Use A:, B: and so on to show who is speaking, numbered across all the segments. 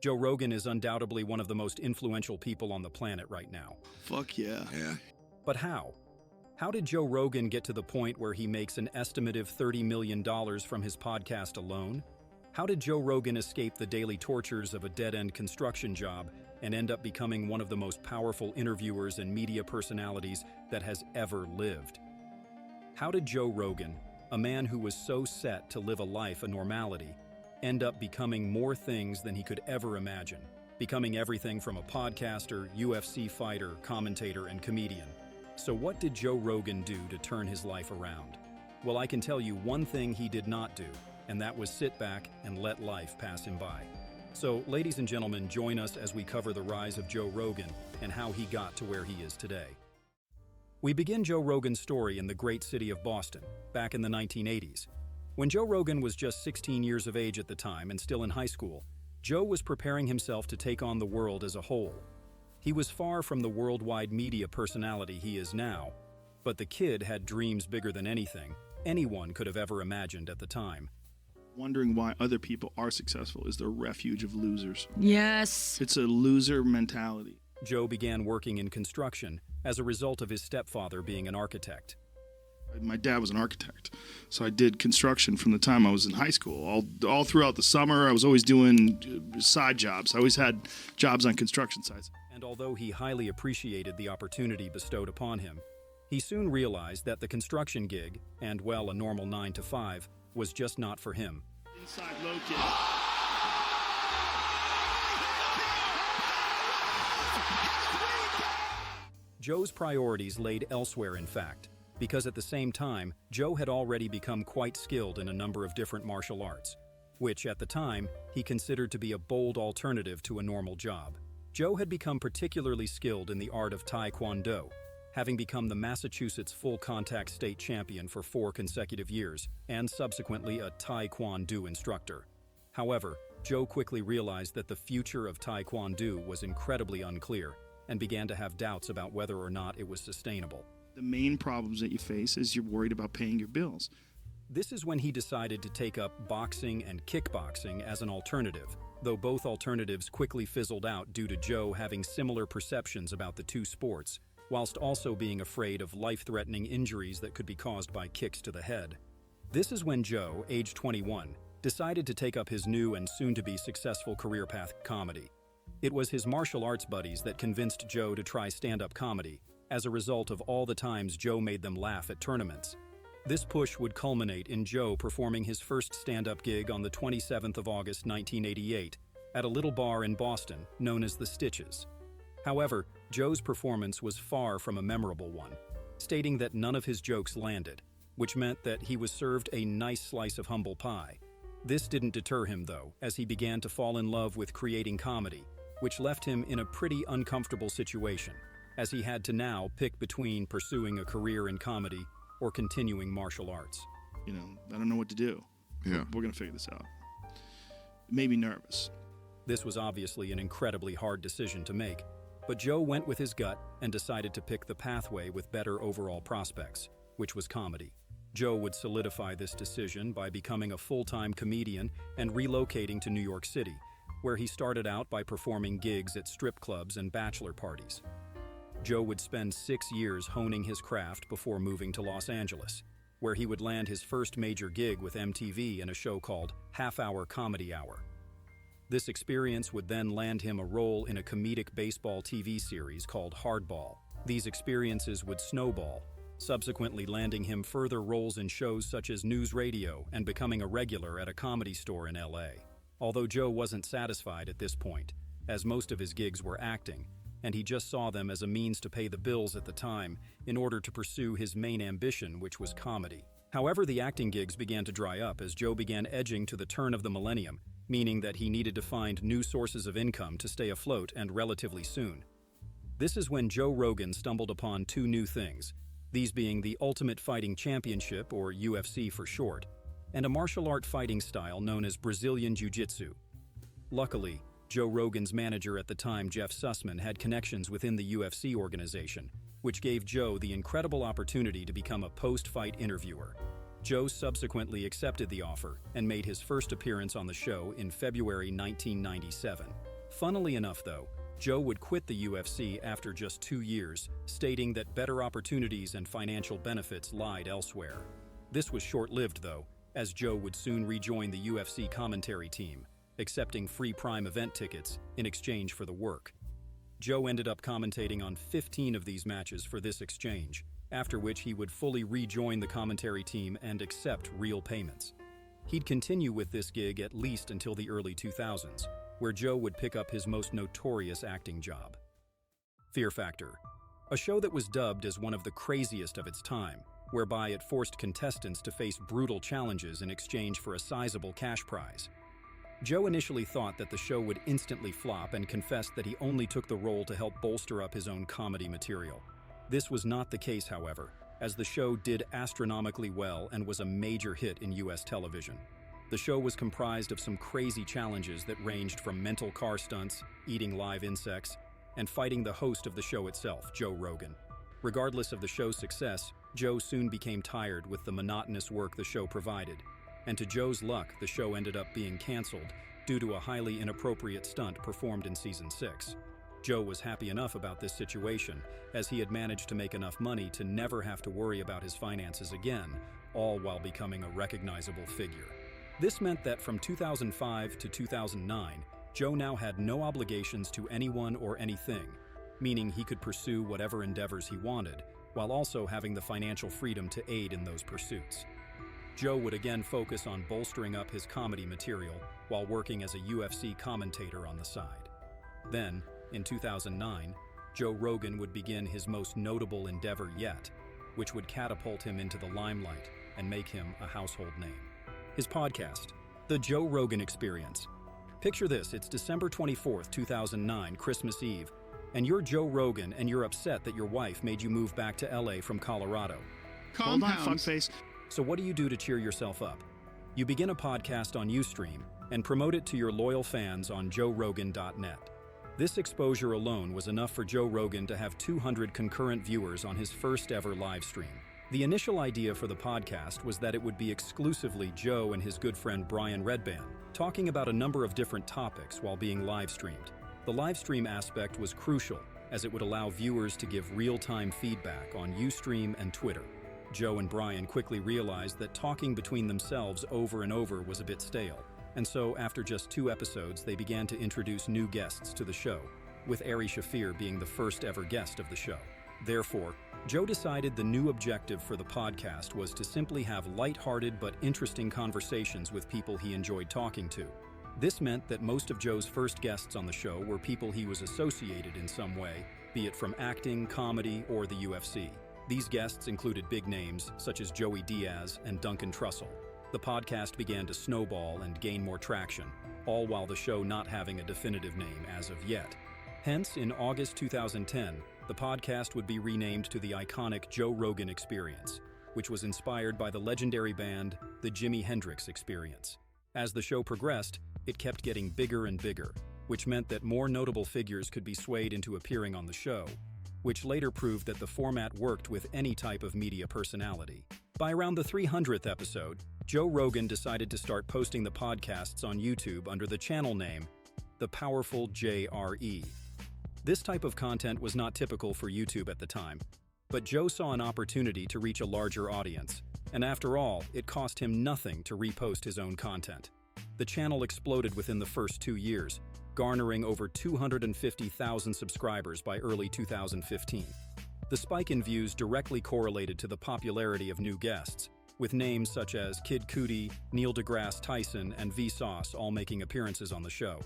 A: Joe Rogan is undoubtedly one of the most influential people on the planet right now.
B: Fuck yeah.
C: Yeah.
A: But how? How did Joe Rogan get to the point where he makes an estimative $30 million from his podcast alone? How did Joe Rogan escape the daily tortures of a dead-end construction job and end up becoming one of the most powerful interviewers and media personalities that has ever lived? How did Joe Rogan, a man who was so set to live a life of normality, end up becoming more things than he could ever imagine, becoming everything from a podcaster, UFC fighter, commentator, and comedian? So what did Joe Rogan do to turn his life around? Well, I can tell you one thing he did not do, and that was sit back and let life pass him by. So, ladies and gentlemen, join us as we cover the rise of Joe Rogan and how he got to where he is today. We begin Joe Rogan's story in the great city of Boston, back in the 1980s. When Joe Rogan was just 16 years of age at the time and still in high school, Joe was preparing himself to take on the world as a whole. He was far from the worldwide media personality he is now, but the kid had dreams bigger than anything anyone could have ever imagined at the time.
B: Wondering why other people are successful is the refuge of losers.
D: Yes.
B: It's a loser mentality.
A: Joe began working in construction as a result of his stepfather being an architect.
B: My dad was an architect, so I did construction from the time I was in high school. All throughout the summer, I was always doing side jobs. I always had jobs on construction sites.
A: And although he highly appreciated the opportunity bestowed upon him, he soon realized that the construction gig, and well, a normal 9 to 5, was just not for him.
B: Inside low kid.
A: Joe's priorities laid elsewhere, in fact, because at the same time, Joe had already become quite skilled in a number of different martial arts, which at the time, he considered to be a bold alternative to a normal job. Joe had become particularly skilled in the art of Taekwondo, having become the Massachusetts full-contact state champion for 4 consecutive years, and subsequently a Taekwondo instructor. However, Joe quickly realized that the future of Taekwondo was incredibly unclear, and began to have doubts about whether or not it was sustainable.
B: The main problems that you face is you're worried about paying your bills.
A: This is when he decided to take up boxing and kickboxing as an alternative, though both alternatives quickly fizzled out due to Joe having similar perceptions about the two sports, whilst also being afraid of life-threatening injuries that could be caused by kicks to the head. This is when Joe, age 21, decided to take up his new and soon-to-be successful career path, comedy. It was his martial arts buddies that convinced Joe to try stand-up comedy, as a result of all the times Joe made them laugh at tournaments. This push would culminate in Joe performing his first stand-up gig on the 27th of August 1988 at a little bar in Boston known as the Stitches. However, Joe's performance was far from a memorable one, stating that none of his jokes landed, which meant that he was served a nice slice of humble pie. This didn't deter him, though, as he began to fall in love with creating comedy, which left him in a pretty uncomfortable situation, as he had to now pick between pursuing a career in comedy or continuing martial arts.
B: I don't know what to do.
C: Yeah.
B: We're going to figure this out. It made me nervous.
A: This was obviously an incredibly hard decision to make, but Joe went with his gut and decided to pick the pathway with better overall prospects, which was comedy. Joe would solidify this decision by becoming a full-time comedian and relocating to New York City, where he started out by performing gigs at strip clubs and bachelor parties. Joe would spend 6 years honing his craft before moving to Los Angeles, where he would land his first major gig with MTV in a show called Half Hour Comedy Hour. This experience would then land him a role in a comedic baseball TV series called Hardball. These experiences would snowball, subsequently landing him further roles in shows such as News Radio and becoming a regular at a comedy store in LA. Although Joe wasn't satisfied at this point, as most of his gigs were acting, and he just saw them as a means to pay the bills at the time in order to pursue his main ambition, which was comedy. However, the acting gigs began to dry up as Joe began edging to the turn of the millennium, meaning that he needed to find new sources of income to stay afloat, and relatively soon. This is when Joe Rogan stumbled upon 2 new things, these being the Ultimate Fighting Championship, or UFC for short, and a martial art fighting style known as Brazilian Jiu-Jitsu. Luckily, Joe Rogan's manager at the time, Jeff Sussman, had connections within the UFC organization, which gave Joe the incredible opportunity to become a post-fight interviewer. Joe subsequently accepted the offer and made his first appearance on the show in February 1997. Funnily enough, though, Joe would quit the UFC after just 2 years, stating that better opportunities and financial benefits lied elsewhere. This was short-lived, though, as Joe would soon rejoin the UFC commentary team, accepting free Prime event tickets in exchange for the work. Joe ended up commentating on 15 of these matches for this exchange, after which he would fully rejoin the commentary team and accept real payments. He'd continue with this gig at least until the early 2000s, where Joe would pick up his most notorious acting job. Fear Factor, a show that was dubbed as one of the craziest of its time, whereby it forced contestants to face brutal challenges in exchange for a sizable cash prize. Joe initially thought that the show would instantly flop and confessed that he only took the role to help bolster up his own comedy material. This was not the case, however, as the show did astronomically well and was a major hit in US television. The show was comprised of some crazy challenges that ranged from mental car stunts, eating live insects, and fighting the host of the show itself, Joe Rogan. Regardless of the show's success, Joe soon became tired with the monotonous work the show provided, and to Joe's luck, the show ended up being canceled due to a highly inappropriate stunt performed in season 6. Joe was happy enough about this situation, as he had managed to make enough money to never have to worry about his finances again, all while becoming a recognizable figure. This meant that from 2005 to 2009, Joe now had no obligations to anyone or anything, meaning he could pursue whatever endeavors he wanted, while also having the financial freedom to aid in those pursuits. Joe would again focus on bolstering up his comedy material while working as a UFC commentator on the side. Then, in 2009, Joe Rogan would begin his most notable endeavor yet, which would catapult him into the limelight and make him a household name. His podcast, The Joe Rogan Experience. Picture this, it's December 24th, 2009, Christmas Eve, and you're Joe Rogan and you're upset that your wife made you move back to LA from Colorado.
B: Calm down, fuckface.
A: So what do you do to cheer yourself up? You begin a podcast on Ustream and promote it to your loyal fans on joerogan.net. This exposure alone was enough for Joe Rogan to have 200 concurrent viewers on his first ever live stream. The initial idea for the podcast was that it would be exclusively Joe and his good friend Brian Redban, talking about a number of different topics while being live streamed. The live stream aspect was crucial, as it would allow viewers to give real-time feedback on Ustream and Twitter. Joe and Brian quickly realized that talking between themselves over and over was a bit stale, and so after just 2 episodes they began to introduce new guests to the show, with Ari Shaffir being the first ever guest of the show. Therefore, Joe decided the new objective for the podcast was to simply have lighthearted but interesting conversations with people he enjoyed talking to. This meant that most of Joe's first guests on the show were people he was associated in some way, be it from acting, comedy, or the UFC. These guests included big names such as Joey Diaz and Duncan Trussell. The podcast began to snowball and gain more traction, all while the show not having a definitive name as of yet. Hence, in August 2010, the podcast would be renamed to the iconic Joe Rogan Experience, which was inspired by the legendary band, the Jimi Hendrix Experience. As the show progressed, it kept getting bigger and bigger, which meant that more notable figures could be swayed into appearing on the show, which later proved that the format worked with any type of media personality. By around the 300th episode, Joe Rogan decided to start posting the podcasts on YouTube under the channel name, The Powerful JRE. This type of content was not typical for YouTube at the time, but Joe saw an opportunity to reach a larger audience, and after all, it cost him nothing to repost his own content. The channel exploded within the first 2 years, garnering over 250,000 subscribers by early 2015. The spike in views directly correlated to the popularity of new guests, with names such as Kid Cudi, Neil deGrasse Tyson, and Vsauce all making appearances on the show.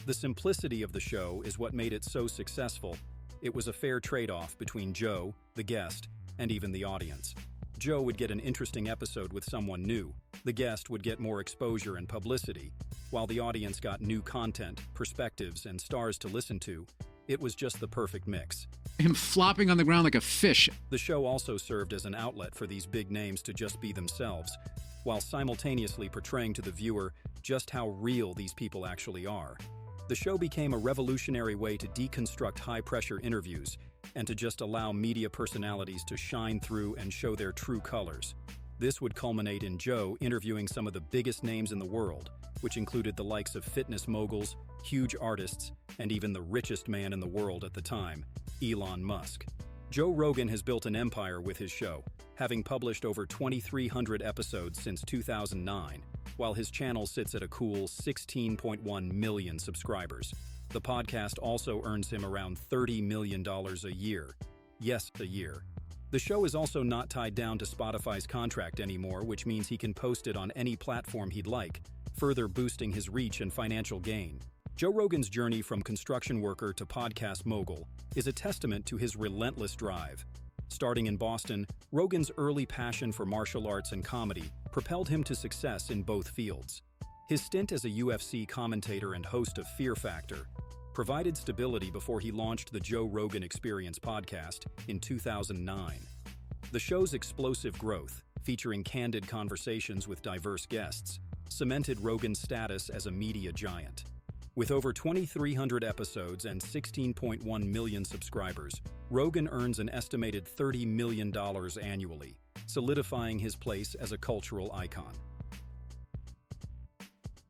A: The simplicity of the show is what made it so successful. It was a fair trade-off between Joe, the guest, and even the audience. Joe would get an interesting episode with someone new. The guest would get more exposure and publicity, while the audience got new content, perspectives, and stars to listen to. It was just the perfect mix.
C: Him flopping on the ground like a fish.
A: The show also served as an outlet for these big names to just be themselves, while simultaneously portraying to the viewer just how real these people actually are. The show became a revolutionary way to deconstruct high-pressure interviews and to just allow media personalities to shine through and show their true colors. This would culminate in Joe interviewing some of the biggest names in the world, which included the likes of fitness moguls, huge artists, and even the richest man in the world at the time, Elon Musk. Joe Rogan has built an empire with his show, having published over 2,300 episodes since 2009, while his channel sits at a cool 16.1 million subscribers. The podcast also earns him around $30 million a year. Yes, a year. The show is also not tied down to Spotify's contract anymore, which means he can post it on any platform he'd like, further boosting his reach and financial gain. Joe Rogan's journey from construction worker to podcast mogul is a testament to his relentless drive. Starting in Boston, Rogan's early passion for martial arts and comedy propelled him to success in both fields. His stint as a UFC commentator and host of Fear Factor provided stability before he launched the Joe Rogan Experience podcast in 2009. The show's explosive growth, featuring candid conversations with diverse guests, cemented Rogan's status as a media giant. With over 2,300 episodes and 16.1 million subscribers, Rogan earns an estimated $30 million annually, solidifying his place as a cultural icon.